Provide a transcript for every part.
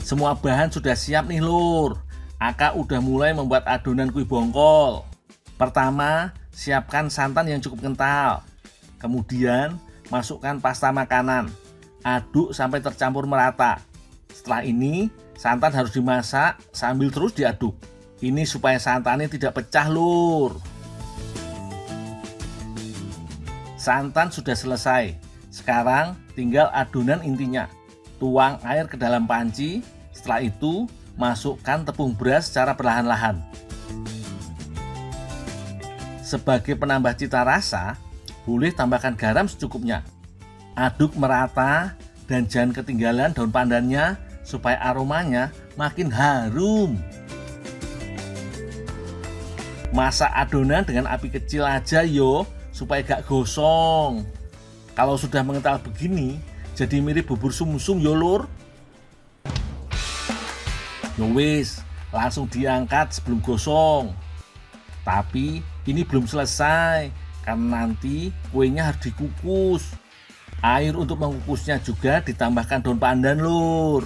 Semua bahan sudah siap nih lur. Aka udah mulai membuat adonan kue bongkol. Pertama, siapkan santan yang cukup kental. Kemudian, masukkan pasta makanan. Aduk sampai tercampur merata. Setelah ini, santan harus dimasak sambil terus diaduk. Ini supaya santannya tidak pecah lur. Santan sudah selesai. Sekarang tinggal adonan intinya. Tuang air ke dalam panci. Setelah itu, masukkan tepung beras secara perlahan-lahan. Sebagai penambah cita rasa, boleh tambahkan garam secukupnya. Aduk merata dan jangan ketinggalan daun pandannya supaya aromanya makin harum. Masak adonan dengan api kecil aja yo, supaya gak gosong. Kalau sudah mengental begini, jadi mirip bubur sumsum yo lur. Yo wis, langsung diangkat sebelum gosong. Tapi ini belum selesai, karena nanti kuenya harus dikukus. Air untuk mengukusnya juga ditambahkan daun pandan lur.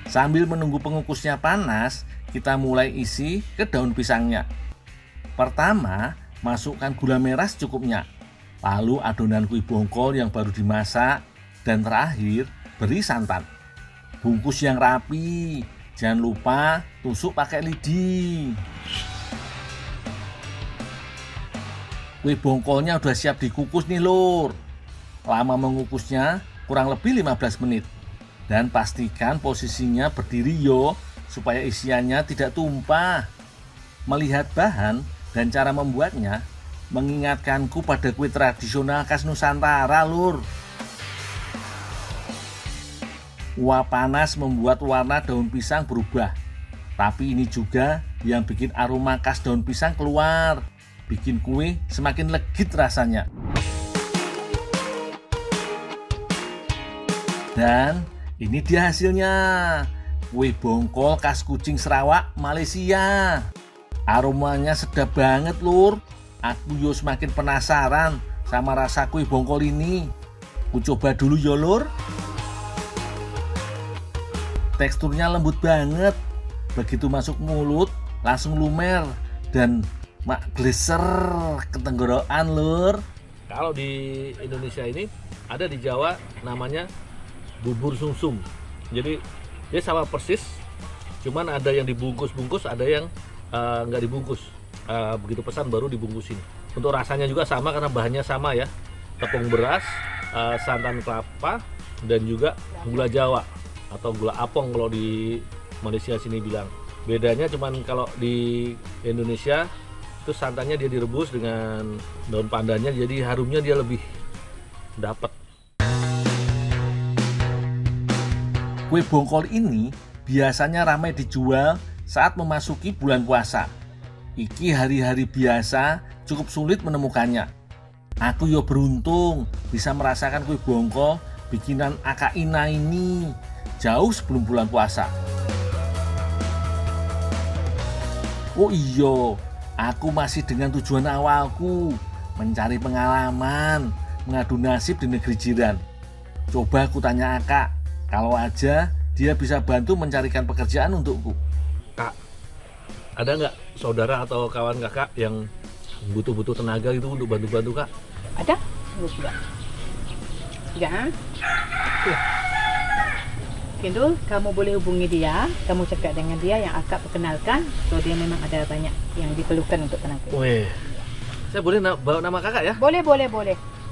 Sambil menunggu pengukusnya panas, kita mulai isi ke daun pisangnya. Pertama, masukkan gula merah secukupnya. Lalu adonan kue bongkol yang baru dimasak. Dan terakhir, beri santan. Bungkus yang rapi. Jangan lupa tusuk pakai lidi. Kue bongkolnya udah siap dikukus nih lur. Lama mengukusnya kurang lebih 15 menit. Dan pastikan posisinya berdiri yo, supaya isiannya tidak tumpah. Melihat bahan dan cara membuatnya mengingatkanku pada kue tradisional khas Nusantara lur. Uap panas membuat warna daun pisang berubah. Tapi ini juga yang bikin aroma khas daun pisang keluar. Bikin kue semakin legit rasanya. Dan ini dia hasilnya. Kue bongkol khas Kucing Sarawak, Malaysia. Aromanya sedap banget lur. Aku yo semakin penasaran sama rasa kue bongkol ini. Ku coba dulu yo lur. Teksturnya lembut banget. Begitu masuk mulut langsung lumer dan mak gleser ke tenggorokan lur. Kalau di Indonesia ini ada di Jawa namanya bubur sumsum. Jadi dia sama persis, cuman ada yang dibungkus-bungkus, ada yang nggak dibungkus. Begitu pesan baru dibungkusin. Untuk rasanya juga sama karena bahannya sama ya. Tepung beras, santan kelapa, dan juga gula Jawa atau gula apong kalau di Malaysia sini bilang. Bedanya cuman kalau di Indonesia itu santannya dia direbus dengan daun pandannya, jadi harumnya dia lebih dapat. Kue bongkol ini biasanya ramai dijual saat memasuki bulan puasa. Iki hari-hari biasa cukup sulit menemukannya. Aku yo beruntung bisa merasakan kue bongkol bikinan Aka Ina ini jauh sebelum bulan puasa. Oh iya, aku masih dengan tujuan awalku, mencari pengalaman, mengadu nasib di negeri jiran. Coba aku tanya Aka, kalau aja dia bisa bantu mencarikan pekerjaan untukku. Kak, ada nggak saudara atau kawan kakak yang butuh tenaga gitu untuk bantu-bantu kak? Ada? Juga. Ya. Itu kamu boleh hubungi dia, kamu cakap dengan dia yang akak perkenalkan, so dia memang ada banyak yang diperlukan untuk tenaga. Weh, saya boleh bawa nama kakak ya? Boleh.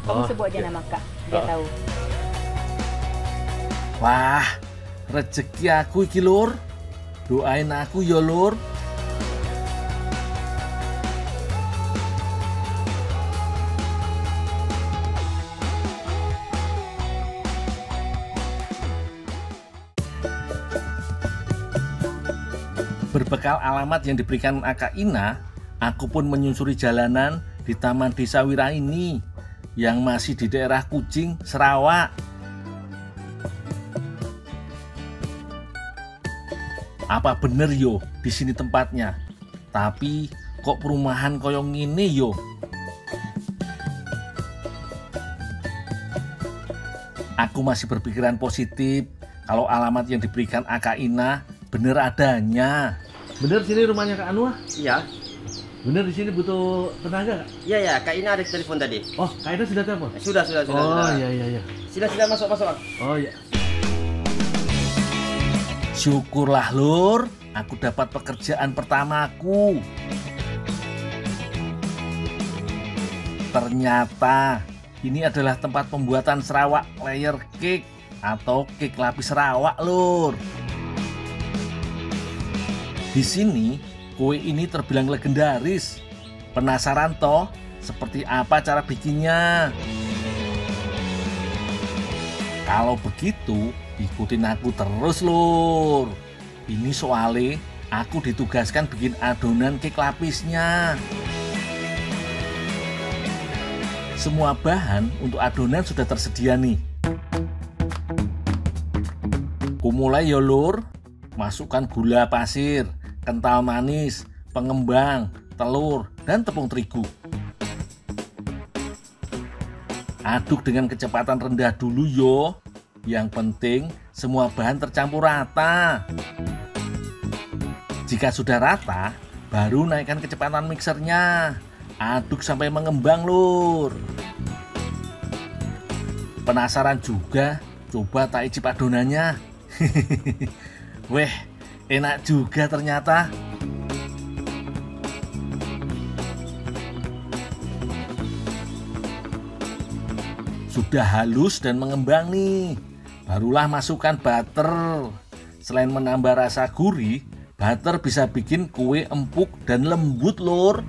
Kamu sebut aja nama kak, dia tahu. Wah, rezeki aku iki lur. Doain aku ya lur. Berbekal alamat yang diberikan Aka Ina, aku pun menyusuri jalanan di Taman Desa Wira ini yang masih di daerah Kucing, Sarawak. Apa bener yo di sini tempatnya? Tapi kok perumahan koyong ini yo? Aku masih berpikiran positif kalau alamat yang diberikan Akak Ina bener adanya. Bener sini rumahnya Kak Anu? Iya. Bener di sini butuh tenaga, Kak? Iya ya, Kak Ina ada telepon tadi. Oh, Kak Ina sudah telepon? Sudah. Oh, iya. Sudah masuk. Oh, iya. Syukurlah, Lur. Aku dapat pekerjaan pertamaku. Ternyata ini adalah tempat pembuatan serawak layer cake atau cake lapis serawak, Lur. Di sini kue ini terbilang legendaris. Penasaran toh seperti apa cara bikinnya? Kalau begitu, ikutin aku terus, Lur. Ini soalnya aku ditugaskan bikin adonan cake lapisnya. Semua bahan untuk adonan sudah tersedia nih. Kumulai ya, Lur. Masukkan gula pasir, kental manis, pengembang, telur, dan tepung terigu. Aduk dengan kecepatan rendah dulu yo. Yang penting semua bahan tercampur rata. Jika sudah rata, baru naikkan kecepatan mixernya. Aduk sampai mengembang, Lur. Penasaran juga? Coba tak icip adonannya. Weh, enak juga ternyata. Sudah halus dan mengembang nih. Barulah masukkan butter. Selain menambah rasa gurih, butter bisa bikin kue empuk dan lembut, Lur.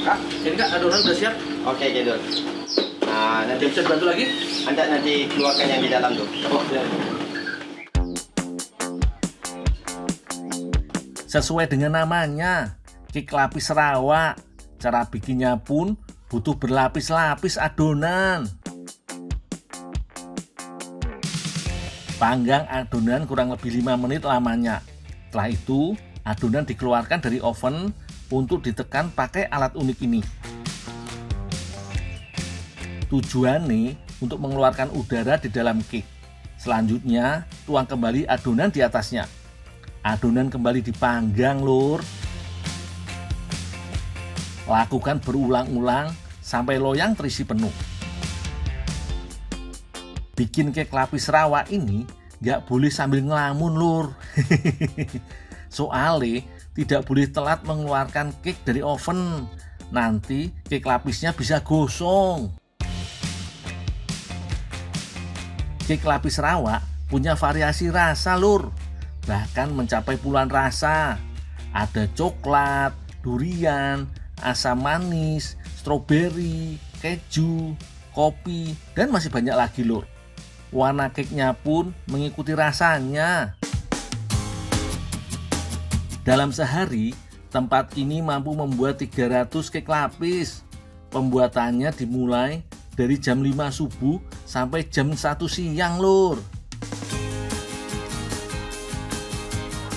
Kak, ini Kak adonan udah siap. Oke, Jedul. Nah, nanti Bisa bantu lagi? Anda nanti keluarkan yang di dalam tuh. Oh, ya. Sesuai dengan namanya, cake lapis serawak. Cara bikinnya pun butuh berlapis-lapis adonan. Panggang adonan kurang lebih 5 menit lamanya. Setelah itu, adonan dikeluarkan dari oven untuk ditekan pakai alat unik ini. Tujuannya untuk mengeluarkan udara di dalam cake. Selanjutnya, tuang kembali adonan di atasnya. Adonan kembali dipanggang, Lur. Lakukan berulang-ulang sampai loyang terisi penuh. Bikin cake lapis serawak ini nggak boleh sambil ngelamun, Lur. Soalnya tidak boleh telat mengeluarkan cake dari oven. Nanti cake lapisnya bisa gosong. Cake lapis serawak punya variasi rasa, Lur. Bahkan mencapai puluhan rasa. Ada coklat, durian, asam manis, stroberi, keju, kopi, dan masih banyak lagi, Lur. Warna cake-nya pun mengikuti rasanya. Dalam sehari, tempat ini mampu membuat 300 cake lapis. Pembuatannya dimulai dari jam 5 subuh sampai jam 1 siang, Lur.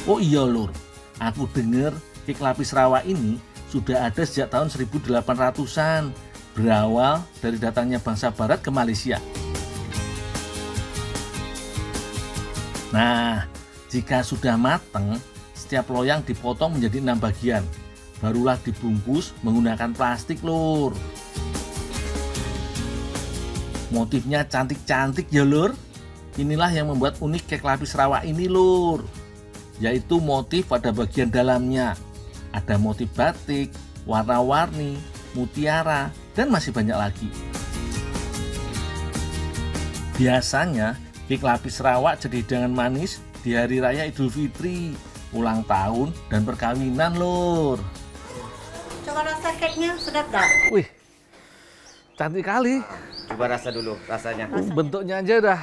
Oh iya, Lur, aku dengar cake lapis serawak ini sudah ada sejak tahun 1800-an, berawal dari datangnya bangsa barat ke Malaysia. Nah, jika sudah matang, setiap loyang dipotong menjadi 6 bagian. Barulah dibungkus menggunakan plastik, Lur. Motifnya cantik-cantik ya, Lur. Inilah yang membuat unik cake lapis serawak ini, Lur. Yaitu motif pada bagian dalamnya. Ada motif batik, warna-warni, mutiara, dan masih banyak lagi. Biasanya, cake lapis serawak jadi hidangan manis di hari raya Idul Fitri, ulang tahun, dan perkawinan, Lur. Coba rasa cake-nya, sedap tak? Wih, cantik kali. Coba rasa dulu rasanya. Bentuknya aja udah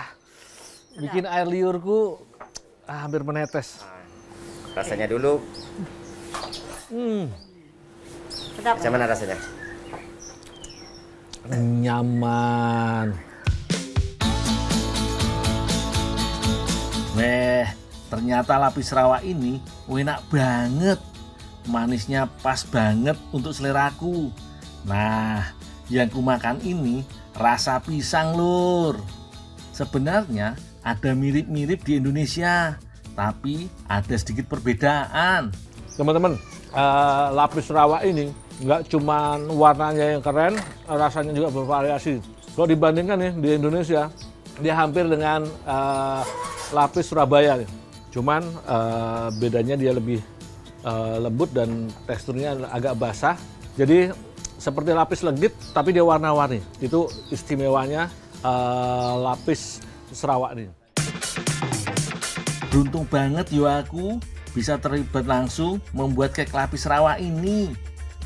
bikin air liurku hampir menetes. Rasanya dulu. Sedap. Macam mana rasanya? Nyaman. Ternyata lapis rawa ini enak banget. Manisnya pas banget untuk seleraku. Nah, yang kumakan ini rasa pisang, Lur. Sebenarnya ada mirip-mirip di Indonesia, tapi ada sedikit perbedaan. Teman-teman, lapis rawa ini nggak cuma warnanya yang keren, rasanya juga bervariasi. Kalau dibandingkan nih di Indonesia, dia hampir dengan lapis Surabaya nih. Cuman bedanya dia lebih lembut dan teksturnya agak basah. Jadi seperti lapis legit, tapi dia warna-warni. Itu istimewanya lapis Sarawak ini. Beruntung banget yo aku bisa terlibat langsung membuat kek lapis rawa ini.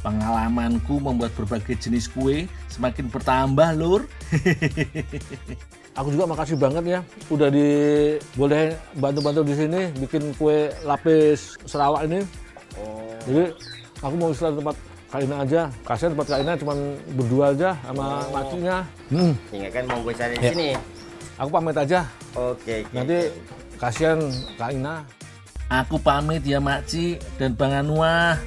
Pengalamanku membuat berbagai jenis kue semakin bertambah, Lur. Aku juga makasih banget ya, udah boleh bantu-bantu di sini bikin kue lapis Sarawak ini. Jadi aku mau istirahat tempat Kak Ina aja. Kasihan tempat Kak Ina cuma berdua aja sama macinya. Ingat kan mau gue cari di Ya. sini. Aku pamit aja. Oke. Nanti kasihan Kak Ina. Aku pamit ya Makci dan Bang Anwar.